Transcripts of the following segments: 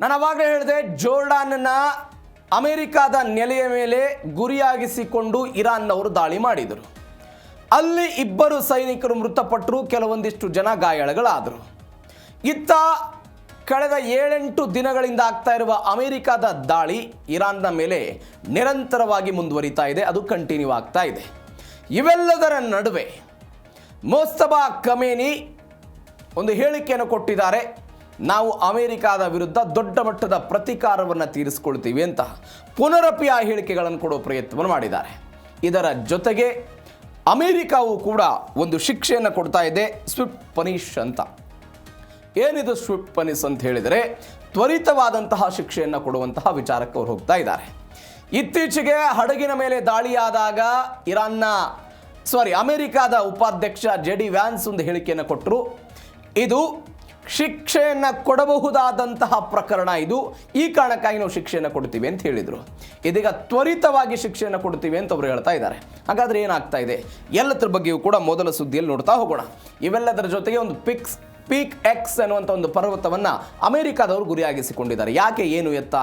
ನಾನು ಅವಾಗಲೇ ಹೇಳಿದೆ, ಜೋರ್ಡಾನ್ನ ಅಮೆರಿಕಾದ ನೆಲೆಯ ಮೇಲೆ ಗುರಿಯಾಗಿಸಿಕೊಂಡು ಇರಾನ್ನವರು ದಾಳಿ ಮಾಡಿದರು. ಅಲ್ಲಿ ಇಬ್ಬರು ಸೈನಿಕರು ಮೃತಪಟ್ಟರು, ಕೆಲವೊಂದಿಷ್ಟು ಜನ ಗಾಯಾಳುಗಳಾದರು. ಇತ್ತ ಕಳೆದ 7-8 ದಿನಗಳಿಂದ ಆಗ್ತಾ ಇರುವ ಅಮೆರಿಕಾದ ದಾಳಿ ಇರಾನ್ನ ಮೇಲೆ ನಿರಂತರವಾಗಿ ಮುಂದುವರಿತಾ ಇದೆ, ಅದು ಕಂಟಿನ್ಯೂ ಆಗ್ತಾ ಇದೆ. ಇವೆಲ್ಲದರ ನಡುವೆ ಮೋಸ್ತಬಾ ಖಮೇನಿ ಒಂದು ಹೇಳಿಕೆಯನ್ನು ಕೊಟ್ಟಿದ್ದಾರೆ. ನಾವು ಅಮೆರಿಕಾದ ವಿರುದ್ಧ ದೊಡ್ಡ ಮಟ್ಟದ ಪ್ರತೀಕಾರವನ್ನು ತೀರಿಸಿಕೊಳ್ತೀವಿ ಅಂತ ಪುನರಪಿ ಆ ಹೇಳಿಕೆಗಳನ್ನು ಕೊಡುವ ಪ್ರಯತ್ನವನ್ನು ಮಾಡಿದ್ದಾರೆ. ಇದರ ಜೊತೆಗೆ ಅಮೆರಿಕಾವು ಕೂಡ ಒಂದು ಶಿಕ್ಷೆಯನ್ನು ಕೊಡ್ತಾ ಇದೆ, ಸ್ವಿಫ್ಟ್ ಪನಿಷ್ ಅಂತ. ಏನಿದು ಸ್ವಿಫ್ಟ್ ಪನಿಷ್ ಅಂತ ಹೇಳಿದರೆ, ತ್ವರಿತವಾದಂತಹ ಶಿಕ್ಷೆಯನ್ನು ಕೊಡುವಂತಹ ವಿಚಾರಕ್ಕೆ ಅವರು ಹೋಗ್ತಾ ಇದ್ದಾರೆ. ಇತ್ತೀಚೆಗೆ ಹಡಗಿನ ಮೇಲೆ ದಾಳಿಯಾದಾಗ ಅಮೆರಿಕಾದ ಉಪಾಧ್ಯಕ್ಷ JD ವ್ಯಾನ್ಸ್ ಒಂದು ಹೇಳಿಕೆಯನ್ನು ಕೊಟ್ಟರು. ಇದು ಶಿಕ್ಷೆಯನ್ನು ಕೊಡಬಹುದಾದಂತಹ ಪ್ರಕರಣ, ಇದು ಈ ಕಾರಣಕ್ಕಾಗಿ ನಾವು ಶಿಕ್ಷೆಯನ್ನು ಕೊಡ್ತೀವಿ ಅಂತ ಹೇಳಿದರು. ಇದೀಗ ತ್ವರಿತವಾಗಿ ಶಿಕ್ಷೆಯನ್ನು ಕೊಡ್ತೀವಿ ಅಂತ ಅವರು ಹೇಳ್ತಾ ಇದ್ದಾರೆ. ಹಾಗಾದರೆ ಏನಾಗ್ತಾ ಇದೆ ಎಲ್ಲದರ ಬಗ್ಗೆಯೂ ಕೂಡ ಮೊದಲ ಸುದ್ದಿಯಲ್ಲಿ ನೋಡ್ತಾ ಹೋಗೋಣ. ಇವೆಲ್ಲದರ ಜೊತೆಗೆ ಒಂದು ಪೀಕ್ ಎಕ್ಸ್ ಅನ್ನುವಂಥ ಒಂದು ಪರ್ವತವನ್ನು ಅಮೆರಿಕಾದವರು ಗುರಿಯಾಗಿಸಿಕೊಂಡಿದ್ದಾರೆ. ಯಾಕೆ, ಏನು, ಎತ್ತ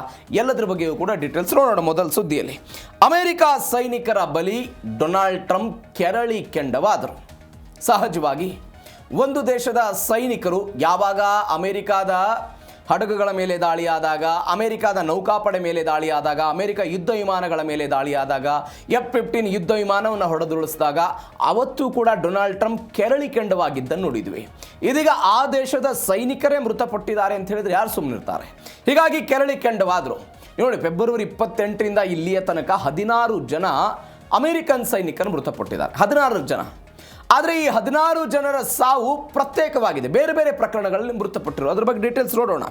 ಎಲ್ಲದರ ಬಗ್ಗೆಯೂ ಕೂಡ ಡೀಟೇಲ್ಸ್ ನೋಡೋಣ. ಮೊದಲ ಸುದ್ದಿಯಲ್ಲಿ ಅಮೆರಿಕ ಸೈನಿಕರ ಬಲಿ ಡೊನಾಲ್ಡ್ ಟ್ರಂಪ್ ಕೆರಳಿ ಕೆಂಡವಾದರು. ಸಹಜವಾಗಿ ಒಂದು ದೇಶದ ಸೈನಿಕರು ಯಾವಾಗ ಅಮೆರಿಕಾದ ಹಡಗುಗಳ ಮೇಲೆ ದಾಳಿಯಾದಾಗ, ಅಮೆರಿಕಾದ ನೌಕಾಪಡೆ ಮೇಲೆ ದಾಳಿಯಾದಾಗ, ಅಮೆರಿಕ ಯುದ್ಧ ವಿಮಾನಗಳ ಮೇಲೆ ದಾಳಿಯಾದಾಗ, F-15 ಯುದ್ಧ ವಿಮಾನವನ್ನು ಹೊಡೆದುರುಳಿಸಿದಾಗ ಅವತ್ತೂ ಕೂಡ ಡೊನಾಲ್ಡ್ ಟ್ರಂಪ್ ಕೆರಳಿ ಕೆಂಡವಾಗಿದ್ದನ್ನು ನೋಡಿದ್ವಿ. ಇದೀಗ ಆ ದೇಶದ ಸೈನಿಕರೇ ಮೃತಪಟ್ಟಿದ್ದಾರೆ ಅಂತ ಹೇಳಿದ್ರೆ ಯಾರು ಸುಮ್ಮನಿರ್ತಾರೆ? ಹೀಗಾಗಿ ಕೆರಳಿ ಕೆಂಡವಾದರು. ನೋಡಿ, ಫೆಬ್ರವರಿ 28ರಿಂದ ಇಲ್ಲಿಯ ತನಕ 16 ಜನ ಅಮೆರಿಕನ್ ಸೈನಿಕರು ಮೃತಪಟ್ಟಿದ್ದಾರೆ. 16 ಜನ. ಆದರೆ ಈ 16 ಜನರ ಸಾವು ಪ್ರತ್ಯೇಕವಾಗಿದೆ, ಬೇರೆ ಬೇರೆ ಪ್ರಕರಣಗಳಲ್ಲಿ ಮೃತಪಟ್ಟರು. ಅದ್ರ ಬಗ್ಗೆ ಡೀಟೇಲ್ಸ್ ನೋಡೋಣ.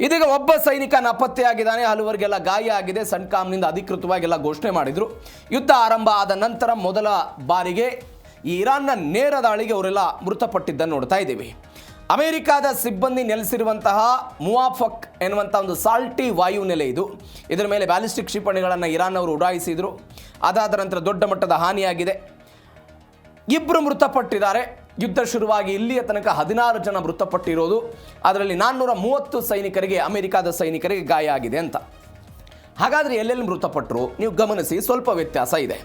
ಇದೀಗ ಒಬ್ಬ ಸೈನಿಕ ನಾಪತ್ತೆಯಾಗಿದ್ದಾನೆ, ಹಲವರಿಗೆಲ್ಲ ಗಾಯ ಆಗಿದೆ. ಸನ್ಕಾಮ್ನಿಂದ ಅಧಿಕೃತವಾಗಿ ಎಲ್ಲ ಘೋಷಣೆ ಮಾಡಿದರು. ಯುದ್ಧ ಆರಂಭ ಆದ ನಂತರ ಮೊದಲ ಬಾರಿಗೆ ಈ ಇರಾನ್ನ ನೇರ ದಾಳಿಗೆ ಅವರೆಲ್ಲ ಮೃತಪಟ್ಟಿದ್ದನ್ನು ನೋಡ್ತಾ ಇದ್ದೀವಿ. ಅಮೆರಿಕಾದ ಸಿಬ್ಬಂದಿ ನೆಲೆಸಿರುವಂತಹ ಮುವಾಫಕ್ ಎನ್ನುವಂಥ ಒಂದು ಸಾಲ್ಟಿ ವಾಯು ನೆಲೆ ಇದು. ಇದರ ಮೇಲೆ ಬ್ಯಾಲಿಸ್ಟಿಕ್ ಕ್ಷಿಪಣಿಗಳನ್ನು ಇರಾನ್ ಅವರು ಉಡಾಯಿಸಿದರು. ಅದಾದ ನಂತರ ದೊಡ್ಡ ಮಟ್ಟದ ಹಾನಿಯಾಗಿದೆ. ಇಬ್ಬರು ಮೃತಪಟ್ಟಿದ್ದಾರೆ. ಯುದ್ಧ ಶುರುವಾಗಿ ಇಲ್ಲಿಯ ತನಕ 16 ಜನ ಮೃತಪಟ್ಟಿರೋದು. ಅದರಲ್ಲಿ 430 ಸೈನಿಕರಿಗೆ, ಅಮೆರಿಕಾದ ಸೈನಿಕರಿಗೆ ಗಾಯ ಆಗಿದೆ ಅಂತ. ಹಾಗಾದರೆ ಎಲ್ಲೆಲ್ಲಿ ಮೃತಪಟ್ಟರು ನೀವು ಗಮನಿಸಿ, ಸ್ವಲ್ಪ ವ್ಯತ್ಯಾಸ ಇದೆ.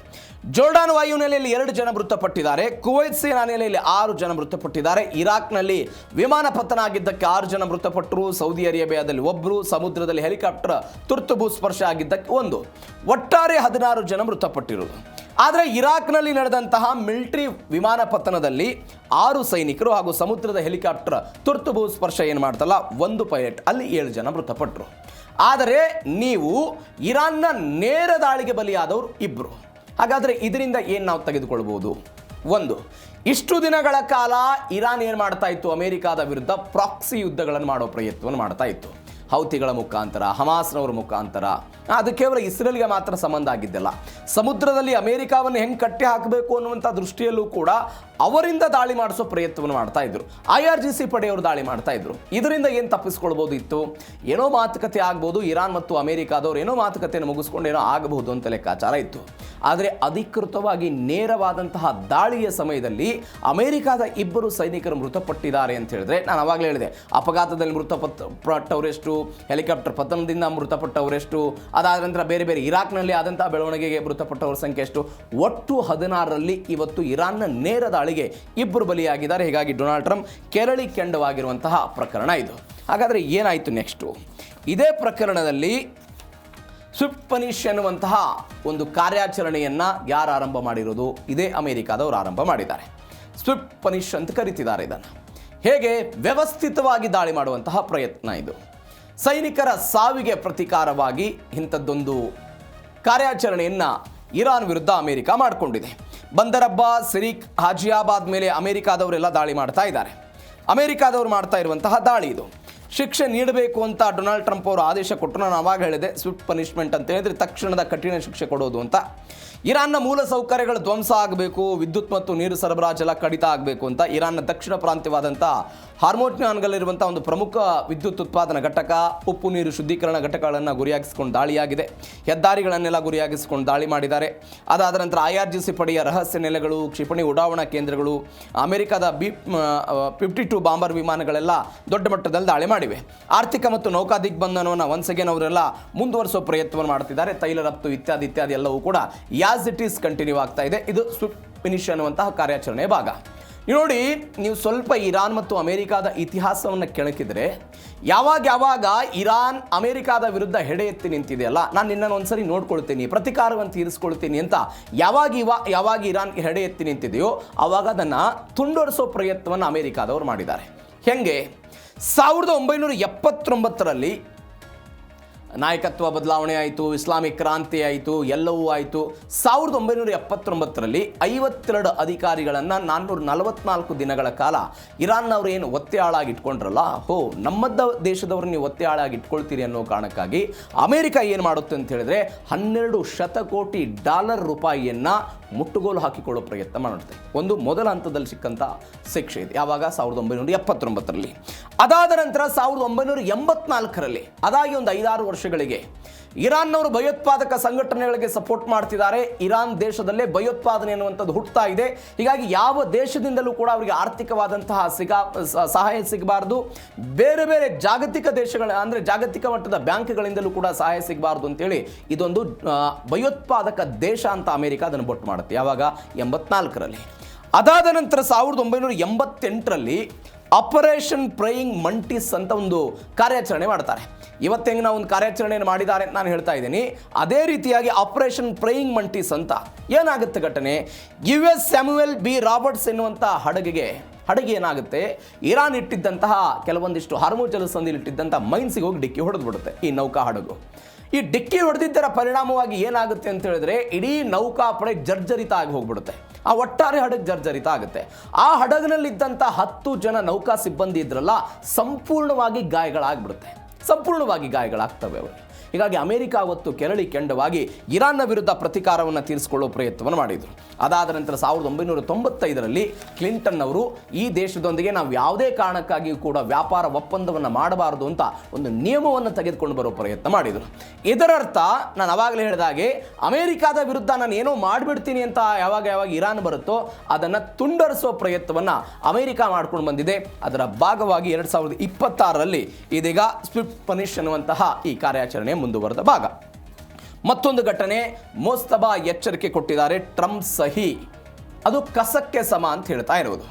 ಜೋರ್ಡಾನ್ ವಾಯುನೆಲೆಯಲ್ಲಿ 2 ಜನ ಮೃತಪಟ್ಟಿದ್ದಾರೆ. ಕುವೈತ್ ಸೇನಾ ನೆಲೆಯಲ್ಲಿ 6 ಜನ ಮೃತಪಟ್ಟಿದ್ದಾರೆ. ಇರಾಕ್ನಲ್ಲಿ ವಿಮಾನ ಪತನ ಆಗಿದ್ದಕ್ಕೆ 6 ಜನ ಮೃತಪಟ್ಟರು. ಸೌದಿ ಅರೇಬಿಯಾದಲ್ಲಿ 1, ಸಮುದ್ರದಲ್ಲಿ ಹೆಲಿಕಾಪ್ಟರ್ ತುರ್ತು ಭೂಸ್ಪರ್ಶ ಆಗಿದ್ದಕ್ಕೆ 1, ಒಟ್ಟಾರೆ 16 ಜನ ಮೃತಪಟ್ಟಿರುವುದು. ಆದರೆ ಇರಾಕ್ನಲ್ಲಿ ನಡೆದಂತಹ ಮಿಲಿಟರಿ ವಿಮಾನ ಪತನದಲ್ಲಿ 6 ಸೈನಿಕರು ಹಾಗೂ ಸಮುದ್ರದ ಹೆಲಿಕಾಪ್ಟರ್ ತುರ್ತು ಭೂಸ್ಪರ್ಶ ಏನು ಮಾಡ್ತಲ್ಲ 1 ಪೈಲಟ್, ಅಲ್ಲಿ 7 ಜನ ಮೃತಪಟ್ಟರು. ಆದರೆ ನೀವು ಇರಾನ್ನ ನೇರ ದಾಳಿಗೆ ಬಲಿಯಾದವರು 2. ಹಾಗಾದರೆ ಇದರಿಂದ ಏನು ನಾವು ತೆಗೆದುಕೊಳ್ಬೋದು? 1, ಇಷ್ಟು ದಿನಗಳ ಕಾಲ ಇರಾನ್ ಏನು ಮಾಡ್ತಾ ಇತ್ತು, ಅಮೆರಿಕಾದ ವಿರುದ್ಧ ಪ್ರಾಕ್ಸಿ ಯುದ್ಧಗಳನ್ನು ಮಾಡೋ ಪ್ರಯತ್ನವನ್ನು ಮಾಡ್ತಾ ಇತ್ತು. ಹೌತಿಗಳ ಮುಖಾಂತರ, ಹಮಾಸ್ನವರ ಮುಖಾಂತರ. ಅದು ಕೇವಲ ಇಸ್ರೇಲ್ಗೆ ಮಾತ್ರ ಸಂಬಂಧ ಆಗಿದ್ದಿಲ್ಲ. ಸಮುದ್ರದಲ್ಲಿ ಅಮೆರಿಕಾವನ್ನು ಹೆಂಗೆ ಕಟ್ಟಿ ಹಾಕಬೇಕು ಅನ್ನುವಂಥ ದೃಷ್ಟಿಯಲ್ಲೂ ಕೂಡ ಅವರಿಂದ ದಾಳಿ ಮಾಡಿಸೋ ಪ್ರಯತ್ನವನ್ನು ಮಾಡ್ತಾ ಇದ್ರು. IRGC ಪಡೆಯವರು ದಾಳಿ ಮಾಡ್ತಾ ಇದ್ರು. ಇದರಿಂದ ಏನು ತಪ್ಪಿಸ್ಕೊಳ್ಬೋದು ಇತ್ತು? ಏನೋ ಮಾತುಕತೆ ಆಗ್ಬೋದು, ಇರಾನ್ ಮತ್ತು ಅಮೆರಿಕಾದವರು ಏನೋ ಮಾತುಕತೆಯನ್ನು ಮುಗಿಸ್ಕೊಂಡು ಏನೋ ಆಗಬಹುದು ಅಂತ ಲೆಕ್ಕಾಚಾರ ಇತ್ತು. ಆದರೆ ಅಧಿಕೃತವಾಗಿ ನೇರವಾದಂತಹ ದಾಳಿಯ ಸಮಯದಲ್ಲಿ ಅಮೆರಿಕಾದ 2 ಸೈನಿಕರು ಮೃತಪಟ್ಟಿದ್ದಾರೆ ಅಂತ ಹೇಳಿದ್ರೆ, ನಾನು ಆವಾಗಲೇ ಹೇಳಿದೆ, ಅಪಘಾತದಲ್ಲಿ ಮೃತಪಟ್ಟವರೆಷ್ಟು, ಹೆಲಿಕಾಪ್ಟರ್ ಪತನದಿಂದ ಮೃತಪಟ್ಟವರೆಷ್ಟು, ಅದಾದ ನಂತರ ಬೇರೆ ಬೇರೆ ಇರಾಕ್ನಲ್ಲಿ ಆದಂತಹ ಬೆಳವಣಿಗೆಗೆ ಮೃತಪಟ್ಟವರ ಸಂಖ್ಯೆ ಎಷ್ಟು, ಒಟ್ಟು 16ರಲ್ಲಿ ಇವತ್ತು ಇರಾನ್ನ ನೇರ ದಾಳಿಗೆ 2 ಬಲಿಯಾಗಿದ್ದಾರೆ. ಹೀಗಾಗಿ ಡೊನಾಲ್ಡ್ ಟ್ರಂಪ್ ಕೆರಳಿ ಕೆಂಡವಾಗಿರುವಂತಹ ಪ್ರಕರಣ ಇದು. ಹಾಗಾದರೆ ಏನಾಯಿತು ನೆಕ್ಸ್ಟು? ಇದೇ ಪ್ರಕರಣದಲ್ಲಿ ಸ್ವಿಫ್ಟ್ ಪನಿಷ್ ಎನ್ನುವಂತಹ ಒಂದು ಕಾರ್ಯಾಚರಣೆಯನ್ನು ಯಾರು ಆರಂಭ ಮಾಡಿರೋದು? ಇದೇ ಅಮೆರಿಕಾದವರು ಆರಂಭ ಮಾಡಿದ್ದಾರೆ. ಸ್ವಿಫ್ಟ್ ಪನಿಷ್ ಅಂತ ಕರೀತಿದ್ದಾರೆ ಇದನ್ನು. ಹೇಗೆ? ವ್ಯವಸ್ಥಿತವಾಗಿ ದಾಳಿ ಮಾಡುವಂತಹ ಪ್ರಯತ್ನ ಇದು. ಸೈನಿಕರ ಸಾವಿಗೆ ಪ್ರತೀಕಾರವಾಗಿ ಇಂಥದ್ದೊಂದು ಕಾರ್ಯಾಚರಣೆಯನ್ನು ಇರಾನ್ ವಿರುದ್ಧ ಅಮೆರಿಕ ಮಾಡಿಕೊಂಡಿದೆ. ಬಂದರಬ್ಬಾಸ್, ಸಿರಿಕ್, ಹಾಜಿಯಾಬಾದ್ ಮೇಲೆ ಅಮೆರಿಕಾದವರೆಲ್ಲ ದಾಳಿ ಮಾಡ್ತಾ ಇದ್ದಾರೆ. ಅಮೆರಿಕಾದವರು ಮಾಡ್ತಾ ಇರುವಂತಹ ದಾಳಿ ಇದು. ಶಿಕ್ಷೆ ನೀಡಬೇಕು ಅಂತ ಡೊನಾಲ್ಡ್ ಟ್ರಂಪ್ ಅವರು ಆದೇಶ ಕೊಟ್ಟರು. ನಾನು ಆವಾಗ ಹೇಳಿದೆ, ಸ್ವಿಫ್ಟ್ ಪನಿಷ್ಮೆಂಟ್ ಅಂತ ಹೇಳಿದರೆ ತಕ್ಷಣದ ಕಠಿಣ ಶಿಕ್ಷೆ ಕೊಡೋದು ಅಂತ. ಇರಾನ್ನ ಮೂಲ ಸೌಕರ್ಯಗಳು ಧ್ವಂಸ ಆಗಬೇಕು, ವಿದ್ಯುತ್ ಮತ್ತು ನೀರು ಸರಬರಾಜೆಲ್ಲ ಕಡಿತ ಆಗಬೇಕು ಅಂತ ಇರಾನ್ನ ದಕ್ಷಿಣ ಪ್ರಾಂತ್ಯವಾದಂಥ ಹಾರ್ಮೋನ್ಯಾನ್ಗಲ್ಲಿರುವಂಥ ಒಂದು ಪ್ರಮುಖ ವಿದ್ಯುತ್ ಉತ್ಪಾದನಾ ಘಟಕ, ಉಪ್ಪು ನೀರು ಶುದ್ಧೀಕರಣ ಘಟಕಗಳನ್ನು ಗುರಿಯಾಗಿಸಿಕೊಂಡು ದಾಳಿಯಾಗಿದೆ. ಹೆದ್ದಾರಿಗಳನ್ನೆಲ್ಲ ಗುರಿಯಾಗಿಸಿಕೊಂಡು ದಾಳಿ ಮಾಡಿದ್ದಾರೆ. ಅದಾದ ನಂತರ IRGC ಪಡೆಯ ರಹಸ್ಯ ನೆಲೆಗಳು, ಕ್ಷಿಪಣಿ ಉಡಾವಣಾ ಕೇಂದ್ರಗಳು, ಅಮೆರಿಕದ B-52 ಬಾಂಬರ್ ವಿಮಾನಗಳೆಲ್ಲ ದೊಡ್ಡ ಮಟ್ಟದಲ್ಲಿ ದಾಳಿ ಮಾಡಿವೆ. ಮಾಡಿವೆ. ಆರ್ಥಿಕ ಮತ್ತು ನೌಕಾ ದಿಗ್ಬಂಧನವನ್ನು ಒನ್ಸ್ ಅಗೇನ್ ಅವರೆಲ್ಲ ಮುಂದುವರಿಸೋ ಪ್ರಯತ್ನವನ್ನು ಮಾಡ್ತಿದ್ದಾರೆ. ತೈಲ ರಫ್ತು ಇತ್ಯಾದಿ ಎಲ್ಲವೂ ಕೂಡ ಯಾಸ್ ಇಟ್ ಈಸ್ ಕಂಟಿನ್ಯೂ ಆಗ್ತಾ ಇದೆ. ಇದು ಸ್ವಿಫ್ಟ್ ಫಿನಿಶ್ ಅನ್ನುವಂತಹ ಕಾರ್ಯಾಚರಣೆಯ ಭಾಗ. ನೋಡಿ, ನೀವು ಸ್ವಲ್ಪ ಇರಾನ್ ಮತ್ತು ಅಮೆರಿಕಾದ ಇತಿಹಾಸವನ್ನು ಕೆಣಕಿದ್ರೆ ಯಾವಾಗ ಇರಾನ್ ಅಮೆರಿಕಾದ ವಿರುದ್ಧ ಹೆಡೆ ಎತ್ತಿ ನಿಂತಿದೆಯಲ್ಲ, ನಾನು ನಿನ್ನನ್ನು ಒಂದ್ಸರಿ ನೋಡ್ಕೊಳ್ತೀನಿ, ಪ್ರತಿಕಾರವನ್ನು ತೀರಿಸ್ಕೊಳ್ತೀನಿ ಅಂತ ಯಾವಾಗ ಇರಾನ್ ಹೆಡೆ ಎತ್ತಿ ನಿಂತಿದೆಯೋ ಆವಾಗ ಅದನ್ನು ತುಂಡರಿಸೋ ಪ್ರಯತ್ನವನ್ನು ಅಮೆರಿಕಾದವರು ಮಾಡಿದ್ದಾರೆ. ಹೆಂಗೆ? 1979ರಲ್ಲಿ ನಾಯಕತ್ವ ಬದಲಾವಣೆ ಆಯಿತು, ಇಸ್ಲಾಮಿಕ್ ಕ್ರಾಂತಿ ಆಯಿತು, ಎಲ್ಲವೂ ಆಯಿತು. 1979ರಲ್ಲಿ 52 ಅಧಿಕಾರಿಗಳನ್ನು 444 ದಿನಗಳ ಕಾಲ ಇರಾನ್ನವರು ಏನು ಒತ್ತೆ ಆಳಾಗಿ ಇಟ್ಕೊಂಡ್ರಲ್ಲ, ನಮ್ಮದ ದೇಶದವ್ರು ನೀವು ಒತ್ತೆ ಆಳಾಗಿ ಇಟ್ಕೊಳ್ತೀರಿ ಅನ್ನೋ ಕಾರಣಕ್ಕಾಗಿ ಅಮೆರಿಕ ಏನು ಮಾಡುತ್ತೆ ಅಂತ ಹೇಳಿದ್ರೆ $12 ಶತಕೋಟಿ ರೂಪಾಯಿಯನ್ನು ಮುಟ್ಟುಗೋಲು ಹಾಕಿಕೊಳ್ಳೋ ಪ್ರಯತ್ನ ಮಾಡುತ್ತೆ. ಒಂದು ಮೊದಲ ಹಂತದಲ್ಲಿ ಸಿಕ್ಕಂಥ ಶಿಕ್ಷೆ ಇದೆ. ಯಾವಾಗ? 1979ರಲ್ಲಿ. ಅದಾದ ನಂತರ 1984ರಲ್ಲಿ, ಅದಾಗಿ ಒಂದು 5-6 ವರ್ಷಗಳಿಗೆ ಇರಾನ್ನವರು ಭಯೋತ್ಪಾದಕ ಸಂಘಟನೆಗಳಿಗೆ ಸಪೋರ್ಟ್ ಮಾಡ್ತಿದ್ದಾರೆ. ಇರಾನ್ ದೇಶದಲ್ಲೇ ಭಯೋತ್ಪಾದನೆ ಅನ್ನುವಂಥದ್ದು ಹುಟ್ಟುತ್ತಾ ಇದೆ. ಹೀಗಾಗಿ ಯಾವ ದೇಶದಿಂದಲೂ ಕೂಡ ಅವರಿಗೆ ಆರ್ಥಿಕವಾದಂತಹ ಸಹಾಯ ಸಿಗಬಾರ್ದು. ಬೇರೆ ಬೇರೆ ಜಾಗತಿಕ ದೇಶಗಳ ಅಂದರೆ ಜಾಗತಿಕ ಮಟ್ಟದ ಬ್ಯಾಂಕ್ಗಳಿಂದಲೂ ಕೂಡ ಸಹಾಯ ಸಿಗಬಾರ್ದು ಅಂತೇಳಿ ಇದೊಂದು ಭಯೋತ್ಪಾದಕ ದೇಶ ಅಂತ ಅಮೆರಿಕ ಅದನ್ನು ಬೊಟ್ಟು ಮಾಡುತ್ತೆ. ಯಾವಾಗ? 84ರಲ್ಲಿ. ಅದಾದ ನಂತರ 1988ರಲ್ಲಿ ಆಪರೇಷನ್ ಪ್ರೈಯಿಂಗ್ ಮಂಟಿಸ್ ಅಂತ ಒಂದು ಕಾರ್ಯಾಚರಣೆ ಮಾಡ್ತಾರೆ. ಇವತ್ತೆಂಗೆ ನಾವು ಒಂದು ಕಾರ್ಯಾಚರಣೆಯನ್ನು ಮಾಡಿದ್ದಾರೆ ಅಂತ ನಾನು ಹೇಳ್ತಾ ಇದ್ದೀನಿ, ಅದೇ ರೀತಿಯಾಗಿ ಆಪರೇಷನ್ ಪ್ರೈಯಿಂಗ್ ಮಂಟಿಸ್ ಅಂತ ಏನಾಗುತ್ತೆ ಘಟನೆ? US ಸ್ಯಾಮ್ಯುಯಲ್ ಬಿ ರಾಬರ್ಟ್ಸ್ ಎನ್ನುವಂಥ ಹಡಗಿಗೆ ಏನಾಗುತ್ತೆ, ಇರಾನ್ ಇಟ್ಟಿದ್ದಂತಹ ಕೆಲವೊಂದಿಷ್ಟು ಹಾರ್ಮುಜ್ ಜಲಸಂಧಿಯಲ್ಲಿ ಇಟ್ಟಿದ್ದಂಥ ಮೈನ್ಸಿಗೆ ಹೋಗಿ ಡಿಕ್ಕಿ ಹೊಡೆದು ಬಿಡುತ್ತೆ ಈ ನೌಕಾ ಹಡಗು. ಈ ಡಿಕ್ಕಿ ಹೊಡೆದಿದ್ದರ ಪರಿಣಾಮವಾಗಿ ಏನಾಗುತ್ತೆ ಅಂತ ಹೇಳಿದ್ರೆ ಇಡೀ ನೌಕಾಪಡೆ ಜರ್ಜರಿತ ಆಗಿ ಹೋಗ್ಬಿಡುತ್ತೆ. ಆ ಒಟ್ಟಾರೆ ಹಡಗು ಜರ್ಜರಿತ ಆಗುತ್ತೆ. ಆ ಹಡಗಿನಲ್ಲಿದ್ದಂಥ 10 ಜನ ನೌಕಾ ಸಿಬ್ಬಂದಿ ಇದ್ರಲ್ಲ, ಸಂಪೂರ್ಣವಾಗಿ ಗಾಯಗಳಾಗ್ತವೆ ಅವರು. ಹೀಗಾಗಿ ಅಮೆರಿಕ ಅವತ್ತು ಕೆಂಡವಾಗಿ ಇರಾನ್ನ ವಿರುದ್ಧ ಪ್ರತಿಕಾರವನ್ನು ತೀರಿಸಿಕೊಳ್ಳುವ ಪ್ರಯತ್ನವನ್ನು ಮಾಡಿದರು. ಅದಾದ ನಂತರ 1995ರಲ್ಲಿ ಕ್ಲಿಂಟನ್ ಅವರು ಈ ದೇಶದೊಂದಿಗೆ ನಾವು ಯಾವುದೇ ಕಾರಣಕ್ಕಾಗಿಯೂ ಕೂಡ ವ್ಯಾಪಾರ ಒಪ್ಪಂದವನ್ನು ಮಾಡಬಾರದು ಅಂತ ಒಂದು ನಿಯಮವನ್ನು ತೆಗೆದುಕೊಂಡು ಬರೋ ಪ್ರಯತ್ನ ಮಾಡಿದರು. ಇದರರ್ಥ ನಾನು ಅವಾಗಲೇ ಹೇಳಿದಾಗೆ ಅಮೆರಿಕಾದ ವಿರುದ್ಧ ನಾನು ಏನೋ ಮಾಡಿಬಿಡ್ತೀನಿ ಅಂತ ಯಾವಾಗ ಇರಾನ್ ಬರುತ್ತೋ ಅದನ್ನು ತುಂಡರಿಸುವ ಪ್ರಯತ್ನವನ್ನು ಅಮೆರಿಕ ಮಾಡ್ಕೊಂಡು ಬಂದಿದೆ. ಅದರ ಭಾಗವಾಗಿ 2026ರಲ್ಲಿ ಇದೀಗ ಸ್ವಿಫ್ಟ್ ಫಿನಿಶ್ ಅನ್ನುವಂತಹ ಈ ಕಾರ್ಯಾಚರಣೆ ಮುಂದುವರೆದ ಭಾಗ. ಮತ್ತೊಂದು ಘಟನೆ, ಮೋಸ್ತಬಾ ಎಚ್ಚರಿಕೆ ಕೊಟ್ಟಿದ್ದಾರೆ. ಟ್ರಂಪ್ ಸಹಿ ಅದು ಕಸಕ್ಕೆ ಸಮ ಅಂತ ಹೇಳ್ತಾ ಇರೋದು.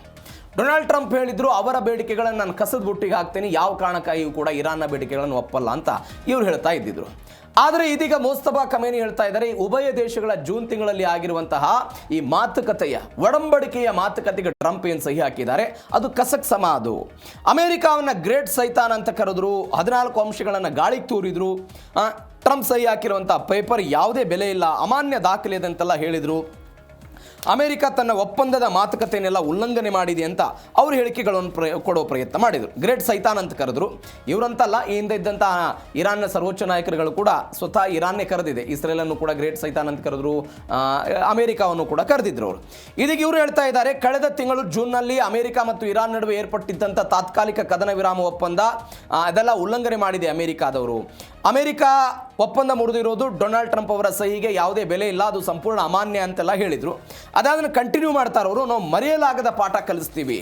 ಡೊನಾಲ್ಡ್ ಟ್ರಂಪ್ ಹೇಳಿದ್ರು ಅವರ ಬೇಡಿಕೆಗಳನ್ನು ನಾನು ಕಸದ ಬುಟ್ಟಿಗೆ ಹಾಕ್ತೀನಿ, ಯಾವ ಕಾರಣಕ್ಕಾಗಿಯೂ ಕೂಡ ಇರಾನ್ನ ಬೇಡಿಕೆಗಳನ್ನು ಒಪ್ಪಲ್ಲ ಅಂತ ಇವರು ಹೇಳ್ತಾ ಇದ್ದಿದ್ರು. ಆದರೆ ಇದೀಗ ಮೋಸ್ತಬಾ ಖಮೇನಿ ಹೇಳ್ತಾ ಇದ್ದಾರೆ, ಉಭಯ ದೇಶಗಳ ಜೂನ್ ತಿಂಗಳಲ್ಲಿ ಆಗಿರುವಂತಹ ಈ ಮಾತುಕತೆಯ ಒಡಂಬಡಿಕೆಯ ಮಾತುಕತೆಗೆ ಟ್ರಂಪ್ ಏನು ಸಹಿ ಹಾಕಿದ್ದಾರೆ ಅದು ಕಸಕ್ ಸಮ. ಅದು ಅಮೆರಿಕಾವನ್ನ ಗ್ರೇಟ್ ಸೈತಾನ್ ಅಂತ ಕರೆದ್ರು, 14 ಅಂಶಗಳನ್ನು ಗಾಳಿಗೆ ತೂರಿದ್ರು. ಟ್ರಂಪ್ ಸಹಿ ಹಾಕಿರುವಂಥ ಪೇಪರ್ ಯಾವುದೇ ಬೆಲೆ ಇಲ್ಲ, ಅಮಾನ್ಯ ದಾಖಲೆ ಅಂತೆಲ್ಲ ಹೇಳಿದರು. ಅಮೆರಿಕ ತನ್ನ ಒಪ್ಪಂದದ ಮಾತುಕತೆಯನ್ನೆಲ್ಲ ಉಲ್ಲಂಘನೆ ಮಾಡಿದೆ ಅಂತ ಅವರು ಹೇಳಿಕೆಗಳನ್ನು ಕೊಡೋ ಪ್ರಯತ್ನ ಮಾಡಿದರು. ಗ್ರೇಟ್ ಸೈತಾನ್ ಅಂತ ಕರೆದ್ರು. ಇವರಂತಲ್ಲ, ಈ ಹಿಂದೆ ಇದ್ದಂಥ ಇರಾನ್ನ ಸರ್ವೋಚ್ಚ ನಾಯಕರುಗಳು ಕೂಡ ಸ್ವತಃ ಇರಾನ್ನೇ ಕರೆದಿದೆ. ಇಸ್ರೇಲನ್ನು ಕೂಡ ಗ್ರೇಟ್ ಸೈತಾನ್ ಅಂತ ಕರೆದ್ರು, ಅಮೆರಿಕವನ್ನು ಕೂಡ ಕರೆದಿದ್ರು ಅವರು. ಇದೀಗ ಇವರು ಹೇಳ್ತಾ ಇದ್ದಾರೆ, ಕಳೆದ ತಿಂಗಳು ಜೂನ್ನಲ್ಲಿ ಅಮೆರಿಕ ಮತ್ತು ಇರಾನ್ ನಡುವೆ ಏರ್ಪಟ್ಟಿದ್ದಂಥ ತಾತ್ಕಾಲಿಕ ಕದನ ವಿರಾಮ ಒಪ್ಪಂದ ಅದೆಲ್ಲ ಉಲ್ಲಂಘನೆ ಮಾಡಿದೆ ಅಮೆರಿಕಾದವರು. ಅಮೆರಿಕ ಒಪ್ಪಂದ ಮುರಿದಿರೋದು ಡೊನಾಲ್ಡ್ ಟ್ರಂಪ್ ಅವರ ಸಹಿಗೆ ಯಾವುದೇ ಬೆಲೆ ಇಲ್ಲ, ಅದು ಸಂಪೂರ್ಣ ಅಮಾನ್ಯ ಅಂತೆಲ್ಲ ಹೇಳಿದರು. ಅದಾದನ್ನು ಕಂಟಿನ್ಯೂ ಮಾಡ್ತಾರೆ ಅವರು, ನಾವು ಮರೆಯಲಾಗದ ಪಾಠ ಕಲಿಸ್ತೀವಿ.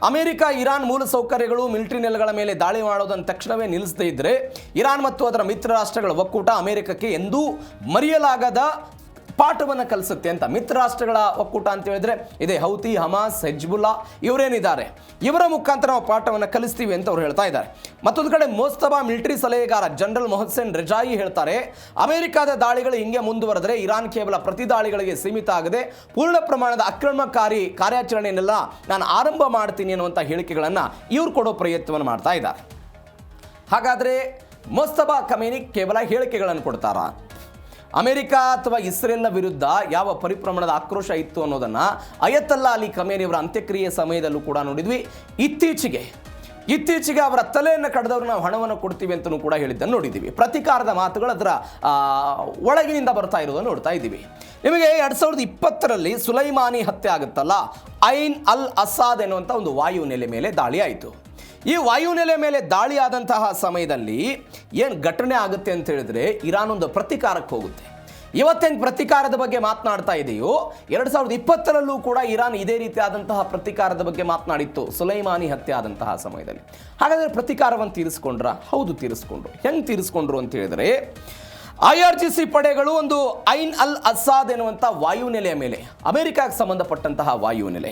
ಅಮೆರಿಕ ಇರಾನ್ ಮೂಲ ಸೌಕರ್ಯಗಳು ಮಿಲಿಟರಿ ನೆಲೆಗಳ ಮೇಲೆ ದಾಳಿ ಮಾಡೋದನ್ನು ತಕ್ಷಣವೇ ನಿಲ್ಲಿಸದೇ ಇದ್ದರೆ ಇರಾನ್ ಮತ್ತು ಅದರ ಮಿತ್ರ ರಾಷ್ಟ್ರಗಳ ಒಕ್ಕೂಟ ಅಮೆರಿಕಕ್ಕೆ ಎಂದೂ ಮರೆಯಲಾಗದ ಪಾಠವನ್ನು ಕಲಿಸುತ್ತೆ ಅಂತ. ಮಿತ್ರ ರಾಷ್ಟ್ರಗಳ ಒಕ್ಕೂಟ ಅಂತ ಹೇಳಿದ್ರೆ ಇದೆ ಹೌತಿ, ಹಮಾಸ್, ಹೆಜ್ಬುಲ್ಲಾ ಇವರೇನಿದ್ದಾರೆ, ಇವರ ಮುಖಾಂತರ ನಾವು ಪಾಠವನ್ನು ಕಲಿಸ್ತೀವಿ ಅಂತ ಅವ್ರು ಹೇಳ್ತಾ ಇದ್ದಾರೆ. ಮತ್ತೊಂದು ಕಡೆ ಮೋಸ್ತಬಾ ಮಿಲಿಟರಿ ಸಲಹೆಗಾರ ಜನರಲ್ ಮೊಹಸೆನ್ ರೆಜಾಯಿ ಹೇಳ್ತಾರೆ, ಅಮೆರಿಕದ ದಾಳಿಗಳು ಹಿಂಗೆ ಮುಂದುವರೆದರೆ ಇರಾನ್ ಕೇವಲ ಪ್ರತಿ ದಾಳಿಗಳಿಗೆ ಸೀಮಿತ ಆಗದೆ ಪೂರ್ಣ ಪ್ರಮಾಣದ ಆಕ್ರಮಣಕಾರಿ ಕಾರ್ಯಾಚರಣೆಯನ್ನೆಲ್ಲ ನಾನು ಆರಂಭ ಮಾಡ್ತೀನಿ ಅನ್ನುವಂಥ ಹೇಳಿಕೆಗಳನ್ನು ಇವ್ರು ಕೊಡೋ ಪ್ರಯತ್ನವನ್ನು ಮಾಡ್ತಾ ಇದ್ದಾರೆ. ಹಾಗಾದರೆ ಮೋಸ್ತಬಾ ಖಮೇನಿ ಕೇವಲ ಹೇಳಿಕೆಗಳನ್ನು ಕೊಡ್ತಾರಾ? ಅಮೆರಿಕ ಅಥವಾ ಇಸ್ರೇಲ್ನ ವಿರುದ್ಧ ಯಾವ ಪರಿಪ್ರಮಾಣದ ಆಕ್ರೋಶ ಇತ್ತು ಅನ್ನೋದನ್ನು ಅಯತಲ್ಲಾ ಅಲಿ ಖಮೇನಿಯವರ ಅಂತ್ಯಕ್ರಿಯೆ ಸಮಯದಲ್ಲೂ ಕೂಡ ನೋಡಿದ್ವಿ. ಇತ್ತೀಚೆಗೆ ಅವರ ತಲೆಯನ್ನು ಕಡ್ದವ್ರು ನಾವು ಹಣವನ್ನು ಕೊಡ್ತೀವಿ ಅಂತಲೂ ಕೂಡ ಹೇಳಿದ್ದನ್ನು ನೋಡಿದ್ದೀವಿ. ಪ್ರತಿಕಾರದ ಮಾತುಗಳು ಅದರ ಒಳಗಿನಿಂದ ಬರ್ತಾ ಇರೋದನ್ನು ನೋಡ್ತಾ ಇದ್ದೀವಿ. ನಿಮಗೆ 2020ರಲ್ಲಿ ಸುಲೈಮಾನಿ ಹತ್ಯೆ ಆಗುತ್ತಲ್ಲ, ಐನ್ ಅಲ್ ಅಸಾದ್ ಎನ್ನುವಂಥ ಒಂದು ವಾಯುನೆಲೆ ಮೇಲೆ ದಾಳಿ ಆಯಿತು. ಈ ವಾಯುನೆಲೆ ಮೇಲೆ ದಾಳಿ ಆದಂತಹ ಸಮಯದಲ್ಲಿ ಏನು ಘಟನೆ ಆಗುತ್ತೆ ಅಂತ ಹೇಳಿದ್ರೆ ಇರಾನ್ ಒಂದು ಪ್ರತಿಕಾರಕ್ಕೆ ಹೋಗುತ್ತೆ. ಇವತ್ತೇನು ಪ್ರತೀಕಾರದ ಬಗ್ಗೆ ಮಾತನಾಡ್ತಾ ಇದೆಯೋ 2020ರಲ್ಲೂ ಕೂಡ ಇರಾನ್ ಇದೇ ರೀತಿಯಾದಂತಹ ಪ್ರತೀಕಾರದ ಬಗ್ಗೆ ಮಾತನಾಡಿತ್ತು ಸುಲೈಮಾನಿ ಹತ್ಯೆ ಆದಂತಹ ಸಮಯದಲ್ಲಿ. ಹಾಗಾದರೆ ಪ್ರತೀಕಾರವನ್ನು ತೀರಿಸ್ಕೊಂಡ್ರ? ಹೌದು ತೀರಿಸ್ಕೊಂಡ್ರು. ಹೆಂಗೆ ತೀರಿಸ್ಕೊಂಡ್ರು ಅಂತ ಹೇಳಿದರೆ, IRGC ಪಡೆಗಳು ಒಂದು ಐನ್ ಅಲ್ ಅಸಾದ್ ಎನ್ನುವಂಥ ವಾಯುನೆಲೆಯ ಮೇಲೆ, ಅಮೆರಿಕಾಗೆ ಸಂಬಂಧಪಟ್ಟಂತಹ ವಾಯುನೆಲೆ,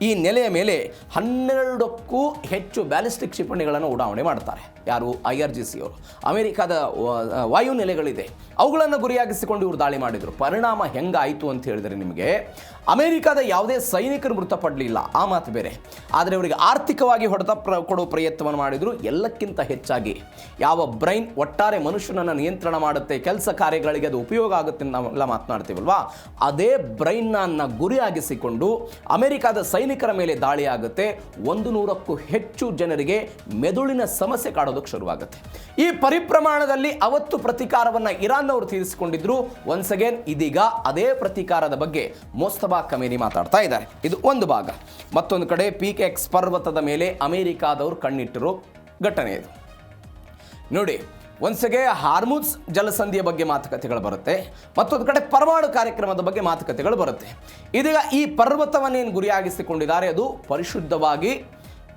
ಈ ನೆಲೆಯ ಮೇಲೆ 12ಕ್ಕೂ ಹೆಚ್ಚು ಬ್ಯಾಲಿಸ್ಟಿಕ್ ಕ್ಷಿಪಣಿಗಳನ್ನು ಉಡಾವಣೆ ಮಾಡ್ತಾರೆ. ಯಾರು? IRGC ಅವರು. ಅಮೆರಿಕಾದ ವಾಯುನೆಲೆಗಳಿದೆ, ಅವುಗಳನ್ನು ಗುರಿಯಾಗಿಸಿಕೊಂಡು ಇವರು ದಾಳಿ ಮಾಡಿದರು. ಪರಿಣಾಮ ಹೆಂಗಾಯಿತು ಅಂತ ಹೇಳಿದರೆ, ನಿಮಗೆ ಅಮೆರಿಕಾದ ಯಾವುದೇ ಸೈನಿಕರು ಮೃತಪಡಲಿಲ್ಲ, ಆ ಮಾತು ಬೇರೆ. ಆದರೆ ಅವರಿಗೆ ಆರ್ಥಿಕವಾಗಿ ಹೊಡೆತ ಕೊಡುವ ಪ್ರಯತ್ನವನ್ನು ಮಾಡಿದರು. ಎಲ್ಲಕ್ಕಿಂತ ಹೆಚ್ಚಾಗಿ ಯಾವ ಬ್ರೈನ್ ಒಟ್ಟಾರೆ ಮನುಷ್ಯನನ್ನು ನಿಯಂತ್ರಣ ಮಾಡುತ್ತೆ, ಕೆಲಸ ಕಾರ್ಯಗಳಿಗೆ ಅದು ಉಪಯೋಗ ಆಗುತ್ತೆ ನಾವೆಲ್ಲ ಮಾತನಾಡ್ತೀವಲ್ವಾ, ಅದೇ ಬ್ರೈನ್ನ ಗುರಿಯಾಗಿಸಿಕೊಂಡು ಅಮೆರಿಕಾದ ಸೈನಿಕರ ಮೇಲೆ ದಾಳಿ ಆಗುತ್ತೆ. 100ಕ್ಕೂ ಹೆಚ್ಚು ಜನರಿಗೆ ಮೆದುಳಿನ ಸಮಸ್ಯೆ ಕಾಡೋದಕ್ಕೆ ಶುರುವಾಗುತ್ತೆ. ಈ ಪರಿಪ್ರಮಾಣದಲ್ಲಿ ಅವತ್ತು ಪ್ರತೀಕಾರವನ್ನು ಇರಾನ್ನವರು ತೀರಿಸಿಕೊಂಡಿದ್ರು. ಒನ್ಸ್ ಅಗೇನ್ ಇದೀಗ ಅದೇ ಪ್ರತೀಕಾರದ ಬಗ್ಗೆ ಮೋಸ್ತಬಾ ಖಮೇನಿ ಮಾತಾಡ್ತಾ ಇದ್ದಾರೆ. ಇದು ಒಂದು ಭಾಗ. ಮತ್ತೊಂದು ಕಡೆ ಪೀಕ್ ಎಕ್ಸ್ ಪರ್ವತದ ಮೇಲೆ ಅಮೆರಿಕಾದವರು ಕಣ್ಣಿಟ್ಟಿರೋ ಘಟನೆ ಇದು ನೋಡಿ. ಒಂದ್ಸಗೆ ಹಾರ್ಮುಜ್ ಜಲಸಂಧಿಯ ಬಗ್ಗೆ ಮಾತುಕತೆಗಳು ಬರುತ್ತೆ, ಮತ್ತೊಂದು ಕಡೆ ಪರಮಾಣು ಕಾರ್ಯಕ್ರಮದ ಬಗ್ಗೆ ಮಾತುಕತೆಗಳು ಬರುತ್ತೆ. ಇದೀಗ ಈ ಪರ್ವತವನ್ನೇನು ಗುರಿಯಾಗಿಸಿಕೊಂಡಿದ್ದಾರೆ, ಅದು ಪರಿಶುದ್ಧವಾಗಿ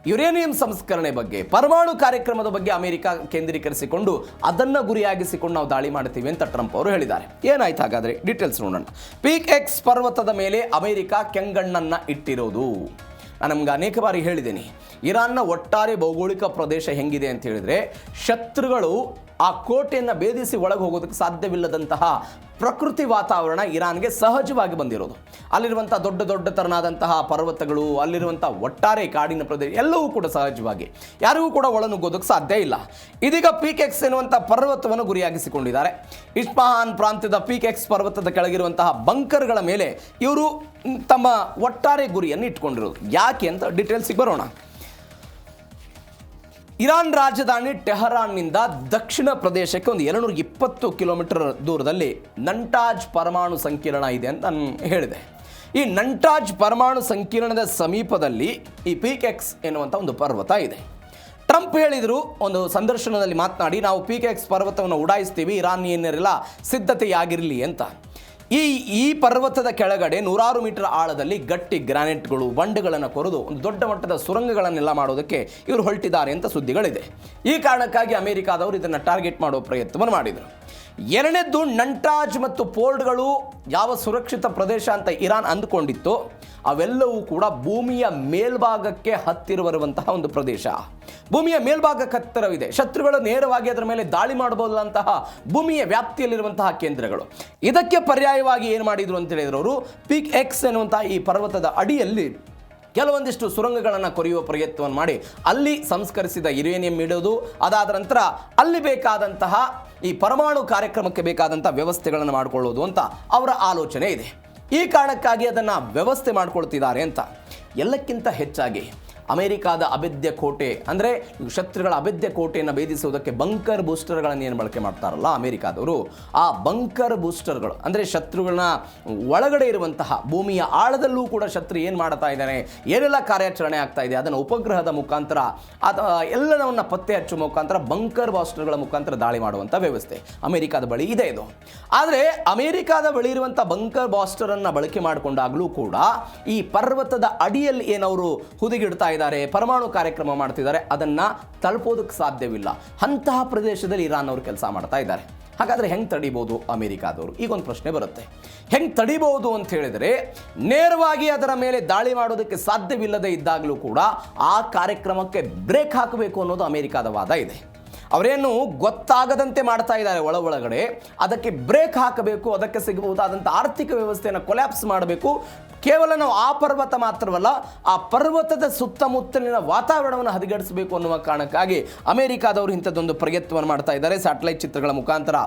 ಯುರೇನಿಯಂ ಸಂಸ್ಕರಣೆ ಬಗ್ಗೆ, ಪರಮಾಣು ಕಾರ್ಯಕ್ರಮದ ಬಗ್ಗೆ ಅಮೆರಿಕ ಕೇಂದ್ರೀಕರಿಸಿಕೊಂಡು ಅದನ್ನು ಗುರಿಯಾಗಿಸಿಕೊಂಡು ನಾವು ದಾಳಿ ಮಾಡ್ತೀವಿ ಅಂತ ಟ್ರಂಪ್ ಅವರು ಹೇಳಿದ್ದಾರೆ. ಏನಾಯ್ತು ಹಾಗಾದರೆ ಡೀಟೇಲ್ಸ್ ನೋಡೋಣ. ಪೀಕ್ ಎಕ್ಸ್ ಪರ್ವತದ ಮೇಲೆ ಅಮೆರಿಕ ಕೆಂಗಣ್ಣನ್ನು ಇಟ್ಟಿರೋದು. ನಾನು ನಮ್ಗೆ ಅನೇಕ ಬಾರಿ ಹೇಳಿದ್ದೀನಿ, ಇರಾನ್ನ ಒಟ್ಟಾರೆ ಭೌಗೋಳಿಕ ಪ್ರದೇಶ ಹೆಂಗಿದೆ ಅಂತ ಹೇಳಿದರೆ, ಶತ್ರುಗಳು ಆ ಕೋಟೆಯನ್ನು ಭೇದಿಸಿ ಒಳಗೆ ಹೋಗೋದಕ್ಕೆ ಸಾಧ್ಯವಿಲ್ಲದಂತಹ ಪ್ರಕೃತಿ ವಾತಾವರಣ ಇರಾನ್ಗೆ ಸಹಜವಾಗಿ ಬಂದಿರೋದು. ಅಲ್ಲಿರುವಂಥ ದೊಡ್ಡ ದೊಡ್ಡ ತರನಾದಂತಹ ಪರ್ವತಗಳು, ಅಲ್ಲಿರುವಂಥ ಒಟ್ಟಾರೆ ಕಾಡಿನ ಪ್ರದೇಶ ಎಲ್ಲವೂ ಕೂಡ ಸಹಜವಾಗಿ ಯಾರಿಗೂ ಕೂಡ ಒಳನುಗ್ಗೋದಕ್ಕೆ ಸಾಧ್ಯ ಇಲ್ಲ. ಇದೀಗ ಪೀಕ್ ಎಕ್ಸ್ ಎನ್ನುವಂಥ ಪರ್ವತವನ್ನು ಗುರಿಯಾಗಿಸಿಕೊಂಡಿದ್ದಾರೆ. ಇಸ್ಫಹಾನ್ ಪ್ರಾಂತ್ಯದ ಪೀಕ್ ಎಕ್ಸ್ ಪರ್ವತದ ಕೆಳಗಿರುವಂತಹ ಬಂಕರ್ಗಳ ಮೇಲೆ ಇವರು ತಮ್ಮ ಒಟ್ಟಾರೆ ಗುರಿಯನ್ನು ಇಟ್ಕೊಂಡಿರೋದು. ಯಾಕೆ ಅಂತ ಡೀಟೇಲ್ಸಿಗೆ ಬರೋಣ. ಇರಾನ್ ರಾಜಧಾನಿ ಟೆಹರಾನ್ನಿಂದ ದಕ್ಷಿಣ ಪ್ರದೇಶಕ್ಕೆ ಒಂದು 220 ಕಿಲೋಮೀಟರ್ ದೂರದಲ್ಲಿ ನಂಟಾಜ್ ಪರಮಾಣು ಸಂಕೀರ್ಣ ಇದೆ ಅಂತ ನಾನು ಹೇಳಿದೆ. ಈ ನಂಟಾಜ್ ಪರಮಾಣು ಸಂಕೀರ್ಣದ ಸಮೀಪದಲ್ಲಿ ಈ ಪೀಕ್ ಎಕ್ಸ್ ಎನ್ನುವಂಥ ಒಂದು ಪರ್ವತ ಇದೆ. ಟ್ರಂಪ್ ಹೇಳಿದರು ಒಂದು ಸಂದರ್ಶನದಲ್ಲಿ ಮಾತನಾಡಿ, ನಾವು ಪೀಕ್ ಎಕ್ಸ್ ಪರ್ವತವನ್ನು ಉಡಾಯಿಸ್ತೀವಿ, ಇರಾನಿಯನ್ನರೆಲ್ಲ ಸಿದ್ಧತೆಯಾಗಿರಲಿ ಅಂತ. ಈ ಪರ್ವತದ ಕೆಳಗಡೆ 100 ಮೀಟರ್ ಆಳದಲ್ಲಿ ಗಟ್ಟಿ ಗ್ರಾನೈಟ್ಗಳು, ಬಂಡೆಗಳನ್ನು ಕೊರೆದು ಒಂದು ದೊಡ್ಡ ಮಟ್ಟದ ಸುರಂಗಗಳನ್ನೆಲ್ಲ ಮಾಡೋದಕ್ಕೆ ಇವರು ಹೊರಟಿದ್ದಾರೆ ಅಂತ ಸುದ್ದಿಗಳಿದೆ. ಈ ಕಾರಣಕ್ಕಾಗಿ ಅಮೆರಿಕಾದವರು ಇದನ್ನು ಟಾರ್ಗೆಟ್ ಮಾಡುವ ಪ್ರಯತ್ನವನ್ನು ಮಾಡಿದರು. ಎರಡನೇದ್ದು, ನಂಟಾಜ್ ಮತ್ತು ಪೋರ್ಟ್ಗಳು ಯಾವ ಸುರಕ್ಷಿತ ಪ್ರದೇಶ ಅಂತ ಇರಾನ್ ಅಂದುಕೊಂಡಿತ್ತು, ಅವೆಲ್ಲವೂ ಕೂಡ ಭೂಮಿಯ ಮೇಲ್ಭಾಗಕ್ಕೆ ಹತ್ತಿರವಿರುವಂತಹ ಒಂದು ಪ್ರದೇಶ. ಭೂಮಿಯ ಮೇಲ್ಭಾಗಕ್ಕೆ ಹತ್ತಿರವಿದೆ, ಶತ್ರುಗಳು ನೇರವಾಗಿ ಅದರ ಮೇಲೆ ದಾಳಿ ಮಾಡಬಹುದಂತಹ ಭೂಮಿಯ ವ್ಯಾಪ್ತಿಯಲ್ಲಿರುವಂತಹ ಕೇಂದ್ರಗಳು. ಇದಕ್ಕೆ ಪರ್ಯಾಯವಾಗಿ ಏನು ಮಾಡಿದರು ಅಂತ ಹೇಳಿದ್ರು ಅವರು, ಪೀಕ್ ಎಕ್ಸ್ ಎನ್ನುವಂತಹ ಈ ಪರ್ವತದ ಅಡಿಯಲ್ಲಿ ಕೆಲವೊಂದಿಷ್ಟು ಸುರಂಗಗಳನ್ನು ಕೊರೆಯುವ ಪ್ರಯತ್ನವನ್ನು ಮಾಡಿ ಅಲ್ಲಿ ಸಂಸ್ಕರಿಸಿದ ಯುರೇನಿಯಂ ಇಡೋದು, ಅದಾದ ನಂತರ ಅಲ್ಲಿ ಬೇಕಾದಂತಹ ಈ ಪರಮಾಣು ಕಾರ್ಯಕ್ರಮಕ್ಕೆ ಬೇಕಾದಂಥ ವ್ಯವಸ್ಥೆಗಳನ್ನು ಮಾಡಿಕೊಳ್ಳೋದು ಅಂತ ಅವರ ಆಲೋಚನೆ ಇದೆ. ಈ ಕಾರಣಕ್ಕಾಗಿ ಅದನ್ನು ವ್ಯವಸ್ಥೆ ಮಾಡಿಕೊಳ್ತಿದ್ದಾರೆ ಅಂತ. ಎಲ್ಲಕ್ಕಿಂತ ಹೆಚ್ಚಾಗಿ ಅಮೆರಿಕಾದ ಅಭೇದ್ಯ ಕೋಟೆ, ಅಂದರೆ ಶತ್ರುಗಳ ಅಭೇದ್ಯ ಕೋಟೆಯನ್ನು ಭೇದಿಸುವುದಕ್ಕೆ ಬಂಕರ್ ಬೂಸ್ಟರ್ಗಳನ್ನು ಏನು ಬಳಕೆ ಮಾಡ್ತಾರಲ್ಲ ಅಮೆರಿಕಾದವರು, ಆ ಬಂಕರ್ ಬೂಸ್ಟರ್ಗಳು ಅಂದರೆ ಶತ್ರುಗಳನ್ನ ಒಳಗಡೆ ಇರುವಂತಹ ಭೂಮಿಯ ಆಳದಲ್ಲೂ ಕೂಡ ಶತ್ರು ಏನು ಮಾಡ್ತಾ ಇದ್ದಾನೆ, ಏನೆಲ್ಲ ಕಾರ್ಯಾಚರಣೆ ಆಗ್ತಾ ಇದೆ, ಅದನ್ನು ಉಪಗ್ರಹದ ಮುಖಾಂತರ ಎಲ್ಲವನ್ನ ಪತ್ತೆ ಹಚ್ಚುವ ಮುಖಾಂತರ ಬಂಕರ್ ಬೂಸ್ಟರ್ಗಳ ಮುಖಾಂತರ ದಾಳಿ ಮಾಡುವಂಥ ವ್ಯವಸ್ಥೆ ಅಮೆರಿಕಾದ ಬಳಿ ಇದೆ ಇದು. ಆದರೆ ಅಮೆರಿಕಾದ ಬಳಿ ಇರುವಂಥ ಬಂಕರ್ ಬೂಸ್ಟರನ್ನು ಬಳಕೆ ಮಾಡಿಕೊಂಡಾಗಲೂ ಕೂಡ ಈ ಪರ್ವತದ ಅಡಿಯಲ್ಲಿ ಏನವರು ಹುದುಗಿಡ್ತಾ ಇದ್ದಾರೆ, ಪರಮಾಣು ಕಾರ್ಯಕ್ರಮ ಮಾಡ್ತಿದ್ದಾರೆ, ಅದನ್ನು ತಲುಪೋದಕ್ಕೆ ಸಾಧ್ಯವಿಲ್ಲ. ಅಂತಹ ಪ್ರದೇಶದಲ್ಲಿ ಇರಾನ್ ಅವರು ಕೆಲಸ ಮಾಡ್ತಾ ಇದ್ದಾರೆ. ಹಾಗಾದರೆ ಹೆಂಗೆ ತಡಿಬೋದು ಅಮೆರಿಕಾದವರು? ಈಗೊಂದು ಪ್ರಶ್ನೆ ಬರುತ್ತೆ, ಹೆಂಗೆ ತಡಿಬಹುದು ಅಂತ ಹೇಳಿದರೆ, ನೇರವಾಗಿ ಅದರ ಮೇಲೆ ದಾಳಿ ಮಾಡೋದಕ್ಕೆ ಸಾಧ್ಯವಿಲ್ಲದೆ ಇದ್ದಾಗಲೂ ಕೂಡ ಆ ಕಾರ್ಯಕ್ರಮಕ್ಕೆ ಬ್ರೇಕ್ ಹಾಕಬೇಕು ಅನ್ನೋದು ಅಮೆರಿಕಾದ ವಾದ ಇದೆ. ಅವರೇನು ಗೊತ್ತಾಗದಂತೆ ಮಾಡ್ತಾ ಇದ್ದಾರೆ ಒಳಗಡೆ, ಅದಕ್ಕೆ ಬ್ರೇಕ್ ಹಾಕಬೇಕು, ಅದಕ್ಕೆ ಸಿಗಬಹುದಾದಂಥ ಆರ್ಥಿಕ ವ್ಯವಸ್ಥೆಯನ್ನು ಕೊಲ್ಯಾಪ್ಸ್ ಮಾಡಬೇಕು. ಕೇವಲ ನಾವು ಆ ಪರ್ವತ ಮಾತ್ರವಲ್ಲ, ಆ ಪರ್ವತದ ಸುತ್ತಮುತ್ತಲಿನ ವಾತಾವರಣವನ್ನು ಹದಗೆಡಿಸಬೇಕು ಅನ್ನುವ ಕಾರಣಕ್ಕಾಗಿ ಅಮೆರಿಕಾದವರು ಇಂಥದ್ದೊಂದು ಪ್ರಯತ್ನವನ್ನು ಮಾಡ್ತಾ ಇದ್ದಾರೆ. ಸ್ಯಾಟಲೈಟ್ ಚಿತ್ರಗಳ ಮುಖಾಂತರ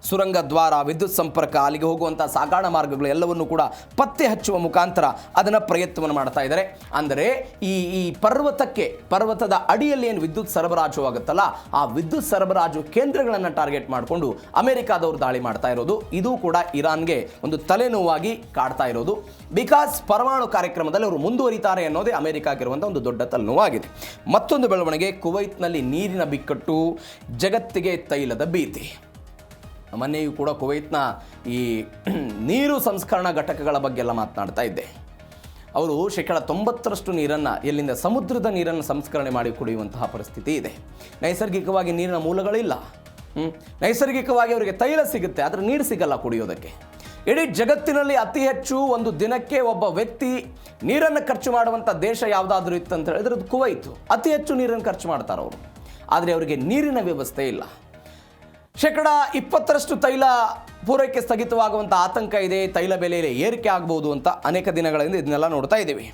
ಸುರಂಗ ದ್ವಾರ, ವಿದ್ಯುತ್ ಸಂಪರ್ಕ, ಅಲ್ಲಿಗೆ ಹೋಗುವಂಥ ಸಾಗಾಣ ಮಾರ್ಗಗಳು ಎಲ್ಲವನ್ನು ಕೂಡ ಪತ್ತೆ ಹಚ್ಚುವ ಮುಖಾಂತರ ಅದನ್ನು ಪ್ರಯತ್ನವನ್ನು ಮಾಡ್ತಾ ಇದ್ದಾರೆ. ಅಂದರೆ ಈ ಪರ್ವತದ ಅಡಿಯಲ್ಲಿ ಏನು ವಿದ್ಯುತ್ ಸರಬರಾಜು ಆಗುತ್ತಲ್ಲ, ಆ ವಿದ್ಯುತ್ ಸರಬರಾಜು ಕೇಂದ್ರಗಳನ್ನು ಟಾರ್ಗೆಟ್ ಮಾಡಿಕೊಂಡು ಅಮೆರಿಕಾದವರು ದಾಳಿ ಮಾಡ್ತಾ ಇರೋದು. ಇದು ಕೂಡ ಇರಾನ್ಗೆ ಒಂದು ತಲೆನೋವಾಗಿ ಕಾಡ್ತಾ ಇರೋದು. ಬಿಕಾಸ್ ಪರಮಾಣು ಕಾರ್ಯಕ್ರಮದಲ್ಲಿ ಅವರು ಮುಂದುವರಿತಾರೆ ಅನ್ನೋದೇ ಅಮೆರಿಕಾಗಿರುವಂಥ ಒಂದು ದೊಡ್ಡ ತಲೆನೋವಾಗಿದೆ. ಮತ್ತೊಂದು ಬೆಳವಣಿಗೆ, ಕುವೈತ್ನಲ್ಲಿ ನೀರಿನ ಬಿಕ್ಕಟ್ಟು, ಜಗತ್ತಿಗೆ ತೈಲದ ಭೀತಿ. ಮೊನ್ನೆಯೂ ಕೂಡ ಕುವೈತ್ನ ಈ ನೀರು ಸಂಸ್ಕರಣಾ ಘಟಕಗಳ ಬಗ್ಗೆ ಎಲ್ಲ ಮಾತನಾಡ್ತಾ ಇದ್ದೆ. ಅವರು 90% ನೀರನ್ನು ಎಲ್ಲಿಂದ ಸಮುದ್ರದ ನೀರನ್ನು ಸಂಸ್ಕರಣೆ ಮಾಡಿ ಕುಡಿಯುವಂತಹ ಪರಿಸ್ಥಿತಿ ಇದೆ. ನೈಸರ್ಗಿಕವಾಗಿ ನೀರಿನ ಮೂಲಗಳಿಲ್ಲ. ನೈಸರ್ಗಿಕವಾಗಿ ಅವರಿಗೆ ತೈಲ ಸಿಗುತ್ತೆ, ಆದರೆ ನೀರು ಸಿಗಲ್ಲ ಕುಡಿಯೋದಕ್ಕೆ. ಇಡೀ ಜಗತ್ತಿನಲ್ಲಿ ಅತಿ ಹೆಚ್ಚು ಒಂದು ದಿನಕ್ಕೆ ಒಬ್ಬ ವ್ಯಕ್ತಿ ನೀರನ್ನು ಖರ್ಚು ಮಾಡುವಂಥ ದೇಶ ಯಾವುದಾದ್ರೂ ಇತ್ತು ಅಂತ ಹೇಳಿದ್ರೆ ಅದು ಕುವೈತು. ಅತಿ ಹೆಚ್ಚು ನೀರನ್ನು ಖರ್ಚು ಮಾಡ್ತಾರೆ ಅವರು, ಆದರೆ ಅವರಿಗೆ ನೀರಿನ ವ್ಯವಸ್ಥೆ ಇಲ್ಲ. 20% ತೈಲ ಪೂರೈಕೆ ಸ್ಥಗಿತವಾಗುವಂಥ ಆತಂಕ ಇದೆ. ತೈಲ ಬೆಲೆಯಲ್ಲಿ ಏರಿಕೆ ಆಗ್ಬೋದು ಅಂತ ಅನೇಕ ದಿನಗಳಿಂದ ಇದನ್ನೆಲ್ಲ ನೋಡ್ತಾ ಇದ್ದೀವಿ.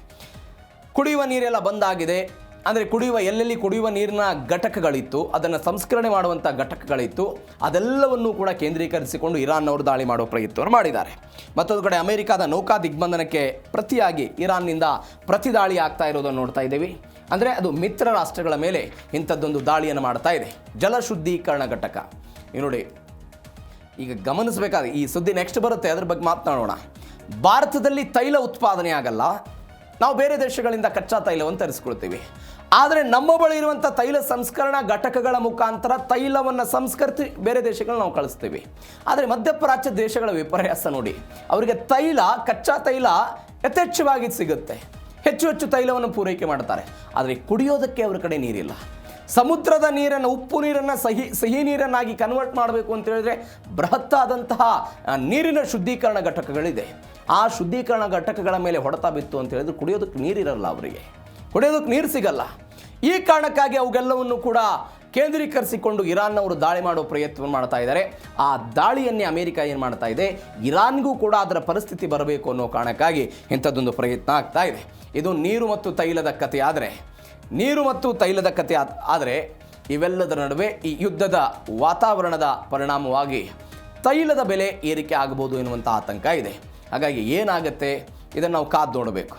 ಕುಡಿಯುವ ನೀರೆಲ್ಲ ಬಂದಾಗಿದೆ. ಅಂದರೆ ಎಲ್ಲೆಲ್ಲಿ ಕುಡಿಯುವ ನೀರಿನ ಘಟಕಗಳಿತ್ತು, ಅದನ್ನು ಸಂಸ್ಕರಣೆ ಮಾಡುವಂಥ ಘಟಕಗಳಿತ್ತು, ಅದೆಲ್ಲವನ್ನೂ ಕೂಡ ಕೇಂದ್ರೀಕರಿಸಿಕೊಂಡು ಇರಾನ್ನವರು ದಾಳಿ ಮಾಡೋ ಪ್ರಯತ್ನವನ್ನು ಮಾಡಿದ್ದಾರೆ. ಮತ್ತೊಂದು ಕಡೆ ಅಮೆರಿಕದ ನೌಕಾ ದಿಗ್ಬಂಧನಕ್ಕೆ ಪ್ರತಿಯಾಗಿ ಇರಾನ್ನಿಂದ ಪ್ರತಿ ದಾಳಿ ಆಗ್ತಾ ಇರೋದನ್ನು ನೋಡ್ತಾ ಇದ್ದೀವಿ. ಅಂದರೆ ಅದು ಮಿತ್ರ ರಾಷ್ಟ್ರಗಳ ಮೇಲೆ ಇಂಥದ್ದೊಂದು ದಾಳಿಯನ್ನು ಮಾಡ್ತಾ ಇದೆ. ಜಲಶುದ್ಧೀಕರಣ ಘಟಕ ನೋಡಿ, ಈಗ ಗಮನಿಸಬೇಕಾದ ಈ ಸುದ್ದಿ ನೆಕ್ಸ್ಟ್ ಬರುತ್ತೆ, ಅದ್ರ ಬಗ್ಗೆ ಮಾತನಾಡೋಣ. ಭಾರತದಲ್ಲಿ ತೈಲ ಉತ್ಪಾದನೆ ಆಗಲ್ಲ, ನಾವು ಬೇರೆ ದೇಶಗಳಿಂದ ಕಚ್ಚಾ ತೈಲವನ್ನು ತರಿಸ್ಕೊಳ್ತೀವಿ. ಆದರೆ ನಮ್ಮ ಬಳಿ ಇರುವಂಥ ತೈಲ ಸಂಸ್ಕರಣಾ ಘಟಕಗಳ ಮುಖಾಂತರ ತೈಲವನ್ನು ಸಂಸ್ಕರಿಸಿ ಬೇರೆ ದೇಶಗಳು ನಾವು ಕಳಿಸ್ತೀವಿ. ಆದರೆ ಮಧ್ಯಪ್ರಾಚ್ಯ ದೇಶಗಳ ವಿಪರ್ಯಾಸ ನೋಡಿ, ಅವರಿಗೆ ಕಚ್ಚಾ ತೈಲ ಯಥೇಚ್ಛವಾಗಿ ಸಿಗುತ್ತೆ, ಹೆಚ್ಚು ತೈಲವನ್ನು ಪೂರೈಕೆ ಮಾಡ್ತಾರೆ. ಆದರೆ ಕುಡಿಯೋದಕ್ಕೆ ಅವ್ರ ಕಡೆ ನೀರಿಲ್ಲ. ಸಮುದ್ರದ ನೀರನ್ನು, ಉಪ್ಪು ನೀರನ್ನು ಸಿಹಿ ನೀರನ್ನಾಗಿ ಕನ್ವರ್ಟ್ ಮಾಡಬೇಕು ಅಂತ ಹೇಳಿದ್ರೆ ಬೃಹತ್ತಾದಂತಹ ನೀರಿನ ಶುದ್ಧೀಕರಣ ಘಟಕಗಳಿದೆ. ಆ ಶುದ್ಧೀಕರಣ ಘಟಕಗಳ ಮೇಲೆ ಹೊಡೆತ ಬಿತ್ತು ಅಂತ ಹೇಳಿದ್ರೆ ಕುಡಿಯೋದಕ್ಕೆ ನೀರಿರಲ್ಲ, ಅವರಿಗೆ ಕುಡಿಯೋದಕ್ಕೆ ನೀರು ಸಿಗಲ್ಲ. ಈ ಕಾರಣಕ್ಕಾಗಿ ಅವುಗೆಲ್ಲವನ್ನು ಕೂಡ ಕೇಂದ್ರೀಕರಿಸಿಕೊಂಡು ಇರಾನ್ನವರು ದಾಳಿ ಮಾಡೋ ಪ್ರಯತ್ನ ಮಾಡ್ತಾ ಇದ್ದಾರೆ. ಆ ದಾಳಿಯನ್ನೇ ಅಮೆರಿಕ ಏನು ಮಾಡ್ತಾ ಇದೆ, ಇರಾನ್ಗೂ ಕೂಡ ಅದರ ಪರಿಸ್ಥಿತಿ ಬರಬೇಕು ಅನ್ನೋ ಕಾರಣಕ್ಕಾಗಿ ಇಂಥದ್ದೊಂದು ಪ್ರಯತ್ನ ಆಗ್ತಾ ಇದೆ. ಇದು ನೀರು ಮತ್ತು ತೈಲದ ಕಥೆ. ಆದರೆ ಇವೆಲ್ಲದರ ನಡುವೆ ಈ ಯುದ್ಧದ ವಾತಾವರಣದ ಪರಿಣಾಮವಾಗಿ ತೈಲದ ಬೆಲೆ ಏರಿಕೆ ಆಗಬಹುದು ಎನ್ನುವಂಥ ಆತಂಕ ಇದೆ. ಹಾಗಾಗಿ ಏನಾಗುತ್ತೆ ಇದನ್ನು ನಾವು ಕಾದು ನೋಡಬೇಕು.